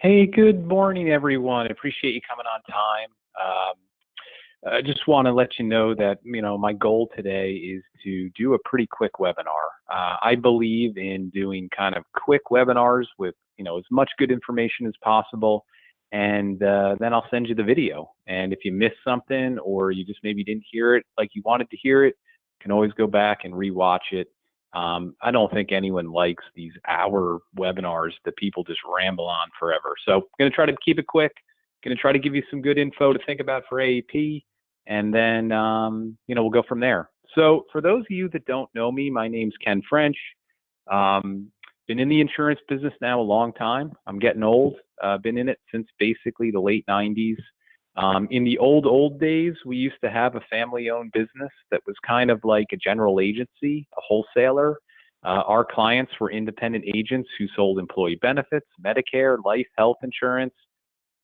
Hey, good morning, everyone. I appreciate you coming on time. I just want to let you know that, my goal today is to do a pretty quick webinar. I believe in doing kind of quick webinars with, as much good information as possible. And then I'll send you the video. And if you missed something or you just maybe didn't hear it like you wanted to hear it, you can always go back and rewatch it. I don't think anyone likes these hour webinars that people just ramble on forever. So I'm going to try to keep it quick. Going to try to give you some good info to think about for AEP, and then we'll go from there. So for those of you that don't know me, my name's Ken French. Been in the insurance business now a long time. I'm getting old. Been in it since basically the late 90s. In the old days, we used to have a family-owned business that was kind of like a general agency, a wholesaler. Our clients were independent agents who sold employee benefits, Medicare, life, health insurance.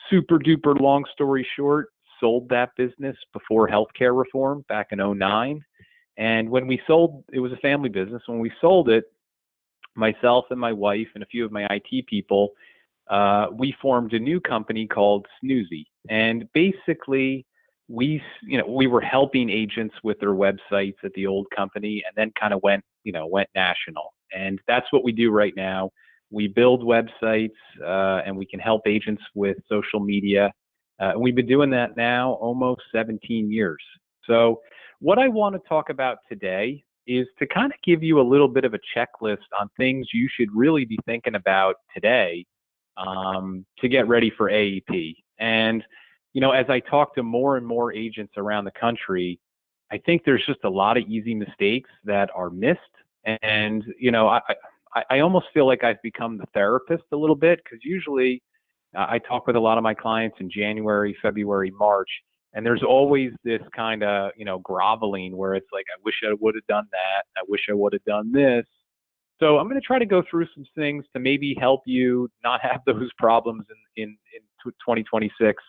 Super duper long story short, sold that business before healthcare reform back in '09. And when we sold, it was a family business. When we sold it, myself and my wife and a few of my IT people, we formed a new company called Snoozy. And basically, we were helping agents with their websites at the old company, and then kind of went national. And that's what we do right now. We build websites, and we can help agents with social media. We've been doing that now almost 17 years. So what I want to talk about today is to kind of give you a little bit of a checklist on things you should really be thinking about today to get ready for AEP. And, as I talk to more and more agents around the country, I think there's just a lot of easy mistakes that are missed. And, I almost feel like I've become the therapist a little bit, because usually I talk with a lot of my clients in January, February, March, and there's always this kind of, groveling where it's like, I wish I would have done that. I wish I would have done this. So I'm going to try to go through some things to maybe help you not have those problems in 2026.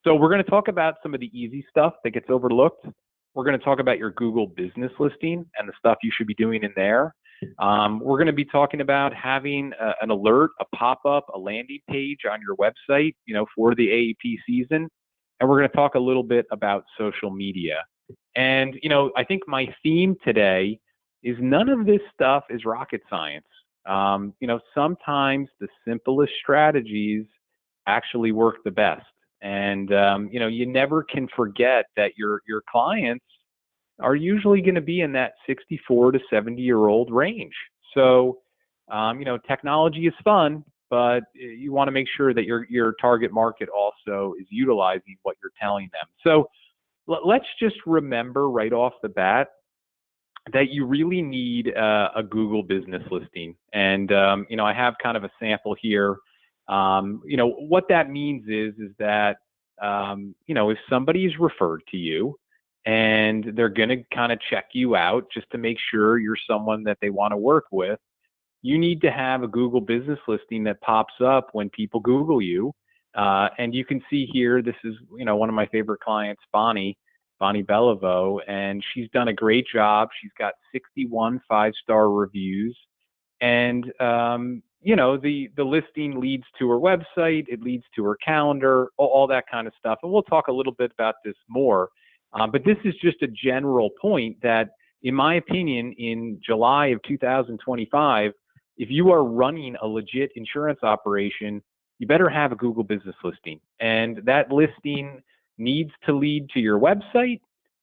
So we're going to talk about some of the easy stuff that gets overlooked. We're going to talk about your Google business listing and the stuff you should be doing in there. We're going to be talking about having an alert, a pop-up, a landing page on your website, for the AEP season. And we're going to talk a little bit about social media. And, I think my theme today is none of this stuff is rocket science. Sometimes the simplest strategies actually work the best. And, you never can forget that your clients are usually going to be in that 64 to 70-year-old range. So, technology is fun, but you want to make sure that your target market also is utilizing what you're telling them. So let's just remember right off the bat that you really need a Google business listing. And, I have kind of a sample here. What that means is that, if somebody is referred to you and they're going to kind of check you out just to make sure you're someone that they want to work with, you need to have a Google business listing that pops up when people Google you. And you can see here, this is, one of my favorite clients, Bonnie Beliveau, and she's done a great job. She's got 61 5-star reviews. And, the listing leads to her website, it leads to her calendar, all that kind of stuff. And we'll talk a little bit about this more. But this is just a general point that, in my opinion, in July of 2025, if you are running a legit insurance operation, you better have a Google business listing. And that listing needs to lead to your website.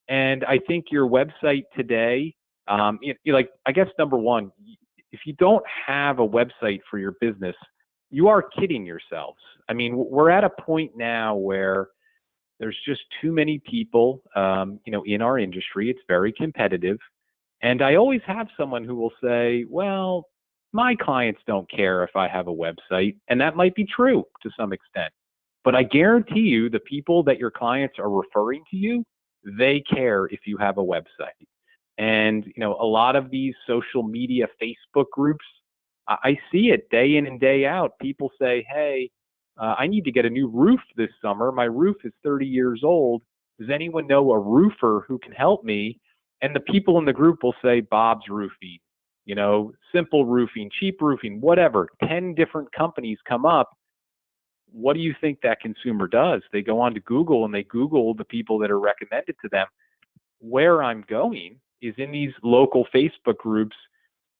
And I think your website today, I guess number one, if you don't have a website for your business, you are kidding yourselves. I mean, we're at a point now where there's just too many people, in our industry. It's very competitive. And I always have someone who will say, well, my clients don't care if I have a website. And that might be true to some extent. But I guarantee you, the people that your clients are referring to you, they care if you have a website. And, a lot of these social media Facebook groups, I see it day in and day out. People say, hey, I need to get a new roof this summer. My roof is 30 years old. Does anyone know a roofer who can help me? And the people in the group will say, Bob's Roofing, Simple Roofing, Cheap Roofing, whatever. 10 different companies come up. what do you think that consumer does? They go on to Google and they Google the people that are recommended to them. Where I'm going is in these local Facebook groups.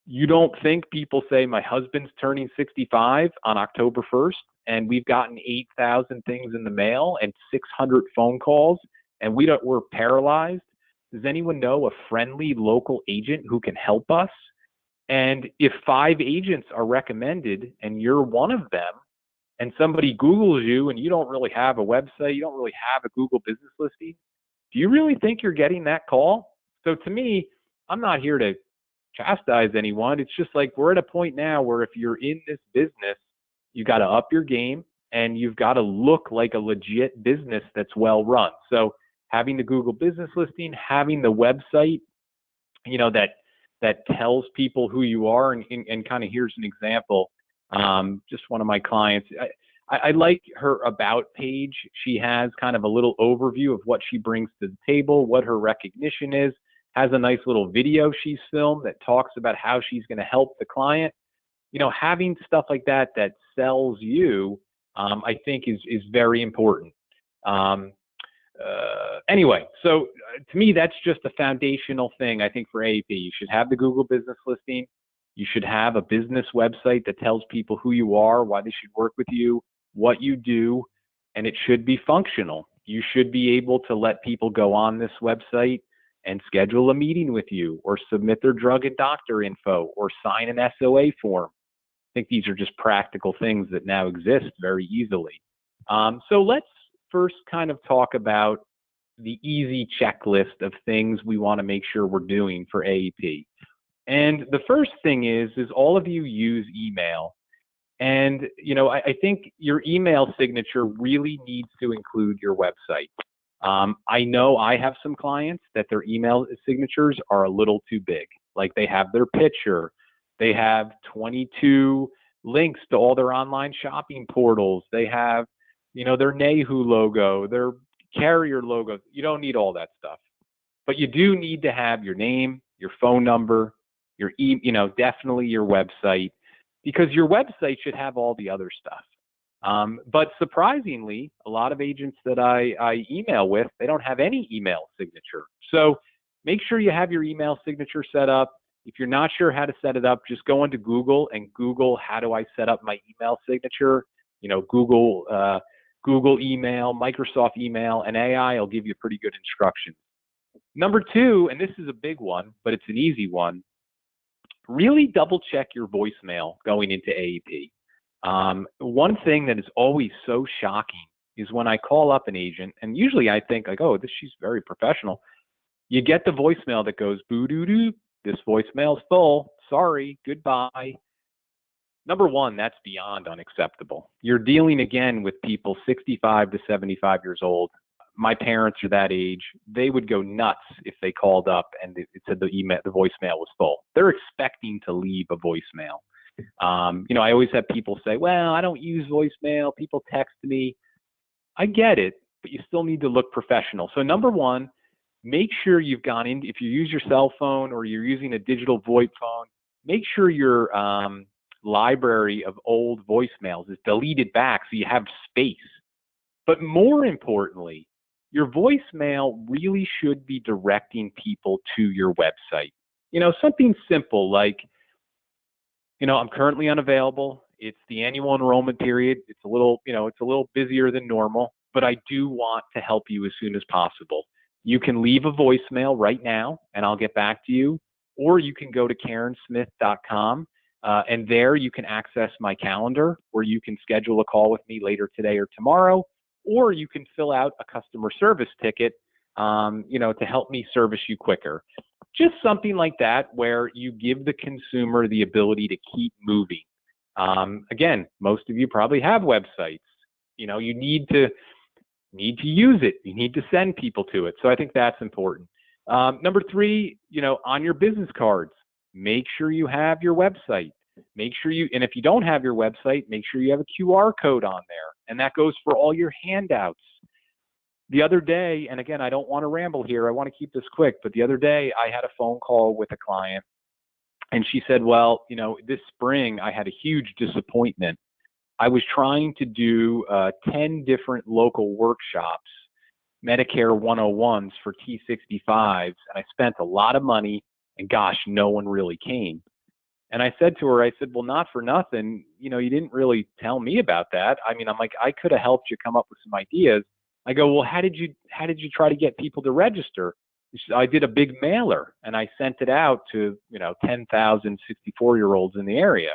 You don't think people say, my husband's turning 65 on October 1st, and we've gotten 8,000 things in the mail and 600 phone calls, and we're paralyzed? Does anyone know a friendly local agent who can help us? And if 5 agents are recommended and you're one of them, and somebody Googles you and you don't really have a website, you don't really have a Google business listing, do you really think you're getting that call? So to me, I'm not here to chastise anyone. It's just like we're at a point now where if you're in this business, you got to up your game and you've got to look like a legit business that's well run. So having the Google business listing, having the website, that tells people who you are, and kind of here's an example. Just one of my clients, I like her about page. She has kind of a little overview of what she brings to the table, what her recognition is, has a nice little video she's filmed that talks about how she's going to help the client. Having stuff like that sells you, I think is very important. Anyway, so to me, that's just a foundational thing, I think, for AEP. You should have the Google business listing. You should have a business website that tells people who you are, why they should work with you, what you do, and it should be functional. You should be able to let people go on this website and schedule a meeting with you, or submit their drug and doctor info, or sign an SOA form. I think these are just practical things that now exist very easily. So let's first kind of talk about the easy checklist of things we want to make sure we're doing for AEP. And the first thing is all of you use email. And, I think your email signature really needs to include your website. I know I have some clients that their email signatures are a little too big. Like they have their picture, they have 22 links to all their online shopping portals, they have, their Nehu logo, their carrier logo. You don't need all that stuff, but you do need to have your name, your phone number, your definitely your website, because your website should have all the other stuff. But surprisingly, a lot of agents that I email with, they don't have any email signature. So make sure you have your email signature set up. If you're not sure how to set it up, just go into Google and Google, how do I set up my email signature? Google email, Microsoft email, and AI will give you pretty good instructions. Number 2, and this is a big one, but it's an easy one, really double check your voicemail going into AEP. One thing that is always so shocking is when I call up an agent, and usually I think like, oh, she's very professional. You get the voicemail that goes, boo-doo-doo, this voicemail's full, sorry, goodbye. Number 1, that's beyond unacceptable. You're dealing again with people 65 to 75 years old. My parents are that age. They would go nuts if they called up and it said the voicemail was full. They're expecting to leave a voicemail. I always have people say, well, I don't use voicemail. People text me. I get it, but you still need to look professional. So number 1, make sure you've gone in. If you use your cell phone or you're using a digital VoIP phone, make sure your library of old voicemails is deleted back so you have space. But more importantly, your voicemail really should be directing people to your website. Something simple like, I'm currently unavailable. It's the annual enrollment period. It's a little busier than normal, but I do want to help you as soon as possible. You can leave a voicemail right now and I'll get back to you, or you can go to karensmith.com and there you can access my calendar, where you can schedule a call with me later today or tomorrow, or you can fill out a customer service ticket, to help me service you quicker. Just something like that where you give the consumer the ability to keep moving. Again, most of you probably have websites. You need to use it. You need to send people to it. So I think that's important. Number 3, on your business cards, make sure you have your website. And if you don't have your website, make sure you have a QR code on there. And that goes for all your handouts. The other day, and again, I don't want to ramble here, I want to keep this quick, but the other day I had a phone call with a client and she said, well, this spring I had a huge disappointment. I was trying to do 10 different local workshops, Medicare 101s for T65s, and I spent a lot of money, and gosh, no one really came. And I said to her, I said, well, not for nothing, you didn't really tell me about that. I mean, I'm like, I could have helped you come up with some ideas. I go, well, how did you try to get people to register? She said, I did a big mailer and I sent it out to, 10,000 64-year-olds in the area.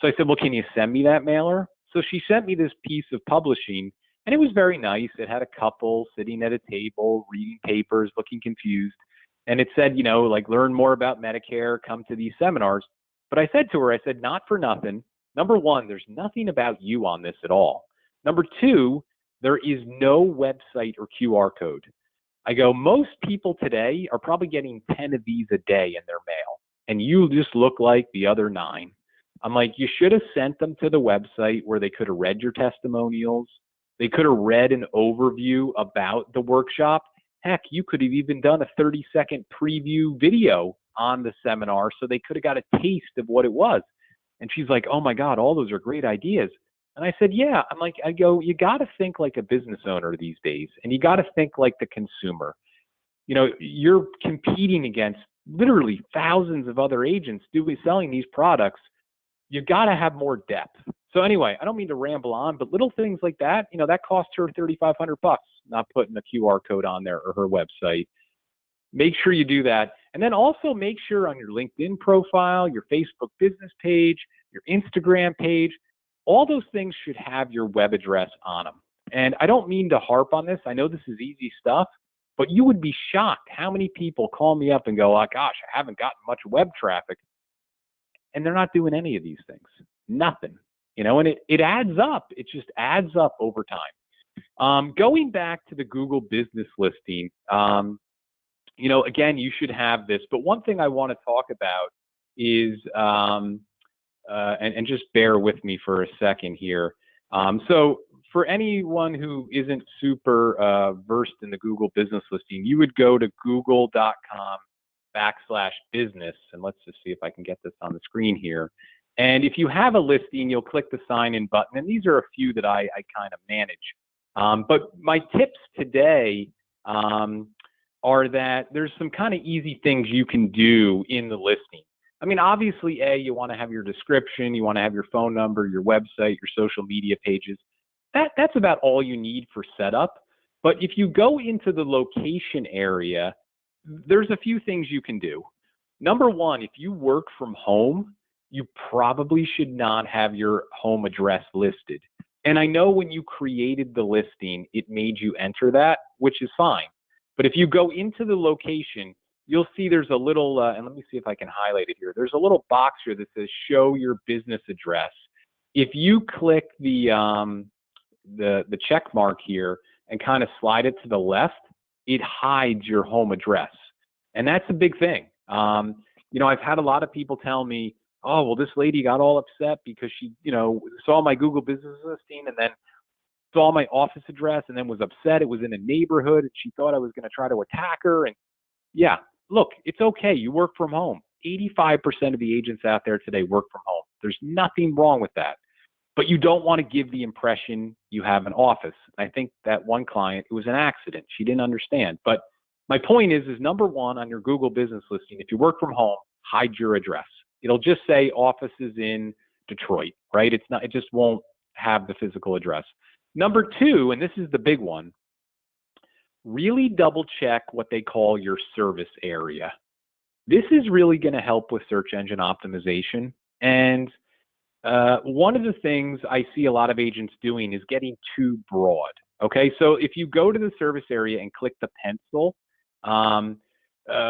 So I said, well, can you send me that mailer? So she sent me this piece of publishing, and it was very nice. It had a couple sitting at a table, reading papers, looking confused. And it said, like, learn more about Medicare, come to these seminars. But I said to her, I said, not for nothing. Number one, there's nothing about you on this at all. Number two, there is no website or QR code. I go, most people today are probably getting 10 of these a day in their mail, and you just look like the other 9. I'm like, you should have sent them to the website where they could have read your testimonials. They could have read an overview about the workshop. Heck, you could have even done a 30-second preview video on the seminar so they could have got a taste of what it was. And she's like, oh my God, all those are great ideas. And I said, yeah. I go, you got to think like a business owner these days, and you got to think like the consumer. You're competing against literally thousands of other agents selling these products. You got to have more depth. So anyway, I don't mean to ramble on, but little things like that, that cost her $3,500, not putting a QR code on there or her website. Make sure you do that. And then also make sure on your LinkedIn profile, your Facebook business page, your Instagram page, all those things should have your web address on them. And I don't mean to harp on this. I know this is easy stuff, but you would be shocked how many people call me up and go, oh, gosh, I haven't gotten much web traffic. And they're not doing any of these things. Nothing. And it adds up. It just adds up over time. Going back to the Google business listing, again, you should have this. But one thing I want to talk about is, and just bear with me for a second here. So for anyone who isn't super versed in the Google business listing, you would go to google.com/business. And let's just see if I can get this on the screen here. And if you have a listing, you'll click the sign in button. And these are a few that I kind of manage. But my tips today are that there's some kind of easy things you can do in the listing. I mean, obviously, you want to have your description, you want to have your phone number, your website, your social media pages. That's about all you need for setup. But if you go into the location area, there's a few things you can do. Number one, if you work from home, you probably should not have your home address listed. And I know when you created the listing, it made you enter that, which is fine. But if you go into the location, you'll see there's a little, and let me see if I can highlight it here. There's a little box here that says show your business address. If you click the check mark here and kind of slide it to the left, it hides your home address. And that's a big thing. I've had a lot of people tell me, oh, well, this lady got all upset because she, saw my Google business listing and then saw my office address and then was upset. It was in a neighborhood and she thought I was going to try to attack her. And yeah, look, it's okay. You work from home. 85% of the agents out there today work from home. There's nothing wrong with that. But you don't want to give the impression you have an office. I think that one client, it was an accident. She didn't understand. But my point is number one on your Google business listing, if you work from home, hide your address. It'll just say offices in Detroit, right? It just won't have the physical address. Number two, and this is the big one, really double check what they call your service area. This is really going to help with search engine optimization. And one of the things I see a lot of agents doing is getting too broad. Okay, so if you go to the service area and click the pencil,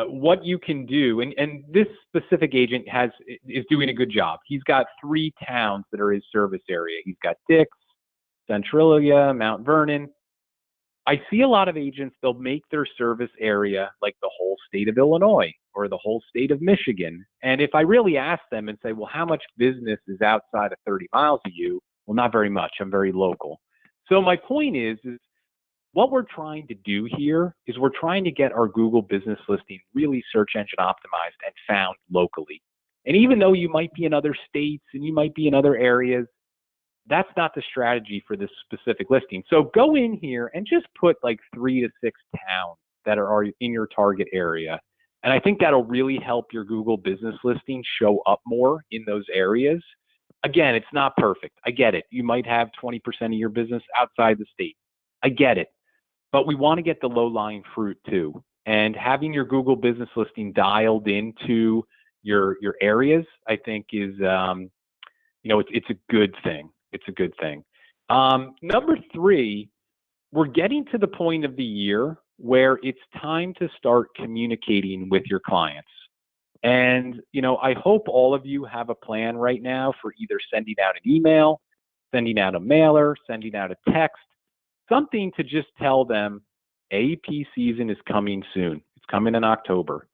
what you can do, and this specific agent is doing a good job. He's got 3 towns that are his service area. He's got Dix, Centralia, Mount Vernon. I see a lot of agents, they'll make their service area like the whole state of Illinois or the whole state of Michigan. And if I really ask them and say, well, how much business is outside of 30 miles of you? Well, not very much. I'm very local. So my point is what we're trying to do here is we're trying to get our Google business listing really search engine optimized and found locally. And even though you might be in other states and you might be in other areas, that's not the strategy for this specific listing. So go in here and just put like 3 to 6 towns that are in your target area. And I think that'll really help your Google business listing show up more in those areas. Again, it's not perfect. I get it. You might have 20% of your business outside the state. I get it. But we want to get the low-lying fruit too. And having your Google business listing dialed into your areas, I think is, it's a good thing. It's a good thing. Number 3, we're getting to the point of the year where it's time to start communicating with your clients. And, I hope all of you have a plan right now for either sending out an email, sending out a mailer, sending out a text, something to just tell them AEP season is coming soon. It's coming in October.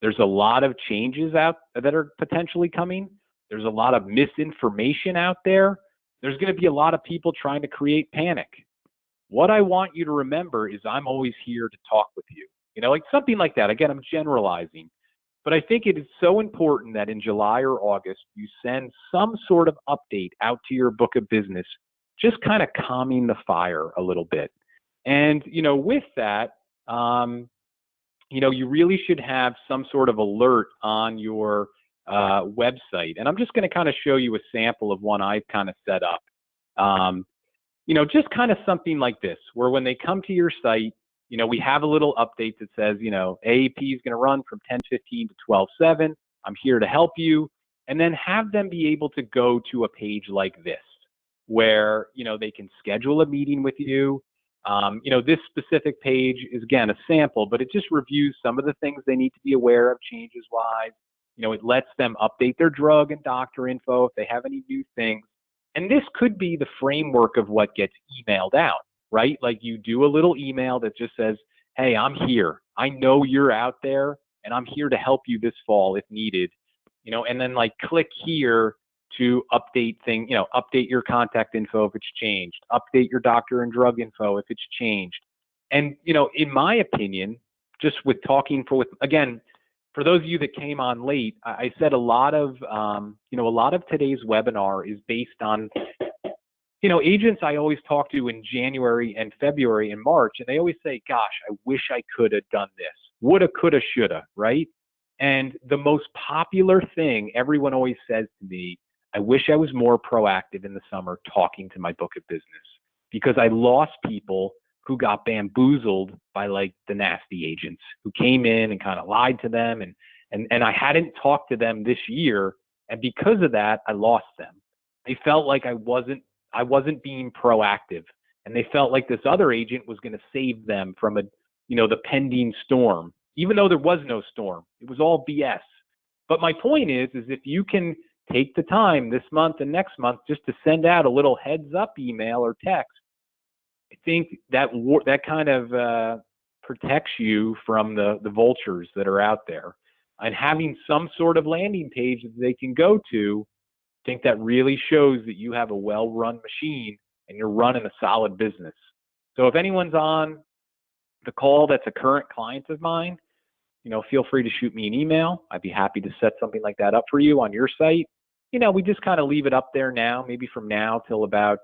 There's a lot of changes out that are potentially coming. There's a lot of misinformation out there. There's going to be a lot of people trying to create panic. What I want you to remember is I'm always here to talk with you. Like something like that. Again, I'm generalizing. But I think it is so important that in July or August, you send some sort of update out to your book of business, just kind of calming the fire a little bit. And, with that, you really should have some sort of alert on your website. And I'm just going to kind of show you a sample of one I've kind of set up. Just kind of something like this, where when they come to your site, we have a little update that says, AEP is going to run from 10:15 to 12:07. I'm here to help you. And then have them be able to go to a page like this, where, they can schedule a meeting with you. This specific page is, again, a sample, but it just reviews some of the things they need to be aware of changes-wise. It lets them update their drug and doctor info if they have any new things. And this could be the framework of what gets emailed out, right? Like you do a little email that just says, hey, I'm here. I know you're out there, and I'm here to help you this fall if needed. And then like click here to update update your contact info if it's changed, update your doctor and drug info if it's changed. And, in my opinion, just with talking again, for those of you that came on late, I said a lot of today's webinar is based on, agents I always talk to in January and February and March, and they always say, gosh, I wish I could have done this. Woulda, coulda, shoulda, right? And the most popular thing everyone always says to me, I wish I was more proactive in the summer talking to my book of business, because I lost people who got bamboozled by like the nasty agents who came in and kind of lied to them. And I hadn't talked to them this year. And because of that, I lost them. They felt like I wasn't being proactive. And they felt like this other agent was going to save them from the pending storm, even though there was no storm. It was all BS. But my point is if you can take the time this month and next month just to send out a little heads up email or text, I think that kind of protects you from the vultures that are out there. And having some sort of landing page that they can go to, I think that really shows that you have a well-run machine and you're running a solid business. So if anyone's on the call that's a current client of mine, feel free to shoot me an email. I'd be happy to set something like that up for you on your site. We just kind of leave it up there now, maybe from now till about,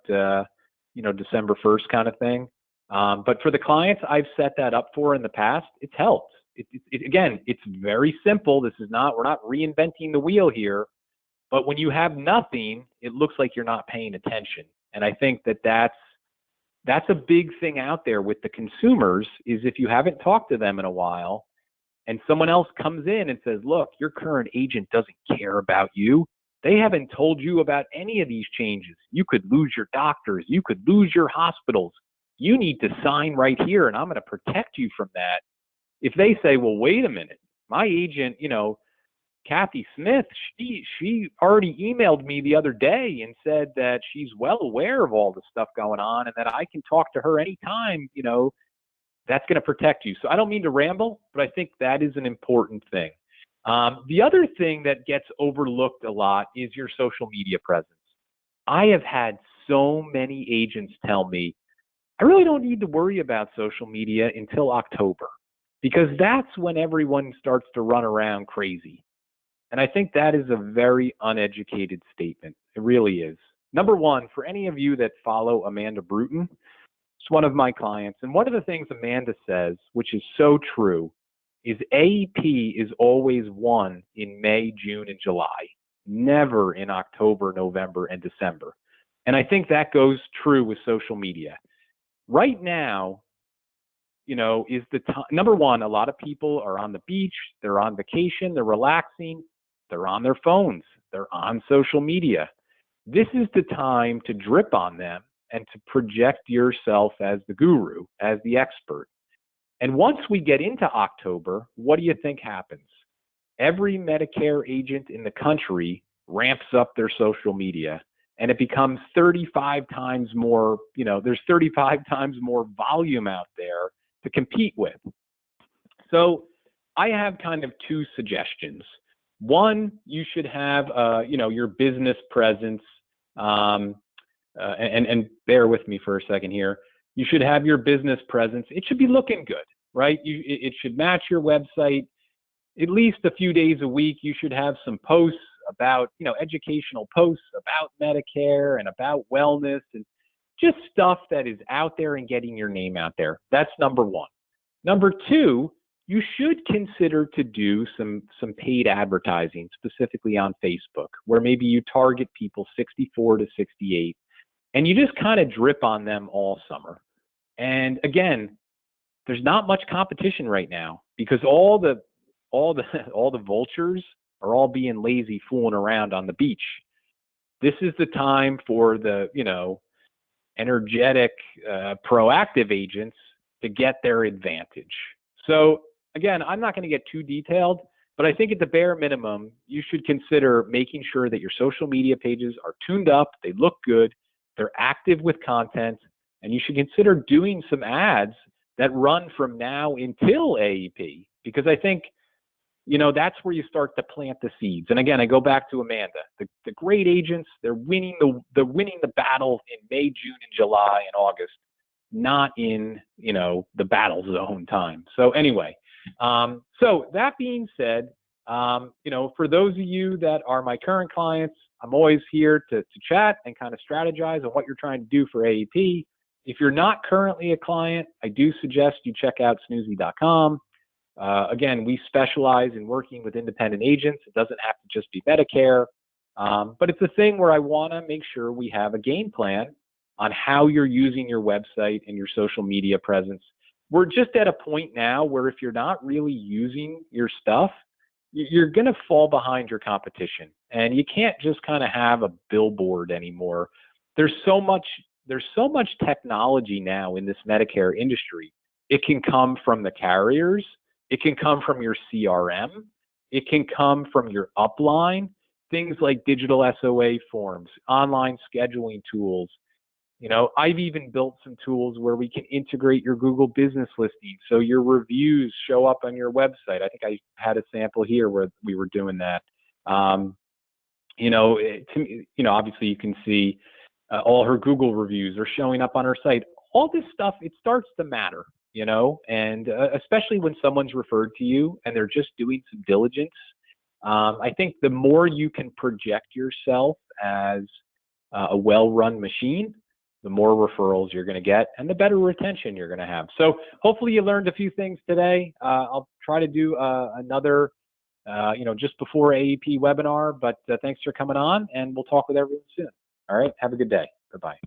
December 1st kind of thing. But for the clients I've set that up for in the past, it's helped. Again, it's very simple. We're not reinventing the wheel here. But when you have nothing, it looks like you're not paying attention. And I think that's a big thing out there with the consumers, is if you haven't talked to them in a while and someone else comes in and says, look, your current agent doesn't care about you. They haven't told you about any of these changes. You could lose your doctors. You could lose your hospitals. You need to sign right here, and I'm going to protect you from that. If they say, well, wait a minute, my agent, Kathy Smith, she already emailed me the other day and said that she's well aware of all the stuff going on and that I can talk to her anytime, that's going to protect you. So I don't mean to ramble, but I think that is an important thing. The other thing that gets overlooked a lot is your social media presence. I have had so many agents tell me, I really don't need to worry about social media until October, because that's when everyone starts to run around crazy. And I think that is a very uneducated statement. It really is. Number one, for any of you that follow Amanda Bruton, it's one of my clients. And one of the things Amanda says, which is so true, is AEP is always won in May, June, and July, never in October, November, and December. And I think that goes true with social media. Right now, is the time. Number one, a lot of people are on the beach, they're on vacation, they're relaxing, they're on their phones, they're on social media. This is the time to drip on them and to project yourself as the guru, as the expert. And once we get into October, what do you think happens? Every Medicare agent in the country ramps up their social media, and it becomes 35 times more, there's 35 times more volume out there to compete with. So I have kind of two suggestions. One, you should have, your business presence, and bear with me for a second here. You should have your business presence. It should be looking good, right? It should match your website. At least a few days a week, you should have some posts about, educational posts about Medicare and about wellness and just stuff that is out there and getting your name out there. That's number one. Number two, you should consider to do some paid advertising, specifically on Facebook, where maybe you target people 64 to 68, and you just kind of drip on them all summer. And again, there's not much competition right now because all the vultures are all being lazy, fooling around on the beach. This is the time for the, energetic, proactive agents to get their advantage. So again, I'm not going to get too detailed, but I think at the bare minimum, you should consider making sure that your social media pages are tuned up, they look good, they're active with content, and you should consider doing some ads that run from now until AEP, because I think, that's where you start to plant the seeds. And again, I go back to Amanda. The great agents, they're winning the battle in May, June, and July and August, not in, the battle zone time. So anyway, so that being said, for those of you that are my current clients, I'm always here to chat and kind of strategize on what you're trying to do for AEP. If you're not currently a client, I do suggest you check out snoozy.com. Again, we specialize in working with independent agents. It doesn't have to just be Medicare, but it's a thing where I want to make sure we have a game plan on how you're using your website and your social media presence. We're just at a point now where if you're not really using your stuff, you're going to fall behind your competition, and you can't just kind of have a billboard anymore. There's so much technology now in this Medicare industry. It can come from the carriers. It can come from your CRM. It can come from your upline, things like digital SOA forms, online scheduling tools. I've even built some tools where we can integrate your Google business listing so your reviews show up on your website. I think I had a sample here where we were doing that. Obviously you can see all her Google reviews are showing up on her site. All this stuff, it starts to matter, and especially when someone's referred to you and they're just doing some diligence. I think the more you can project yourself as a well-run machine, the more referrals you're going to get and the better retention you're going to have. So hopefully you learned a few things today. I'll try to do another, just before AEP webinar, but thanks for coming on, and we'll talk with everyone soon. All right. Have a good day. Bye-bye.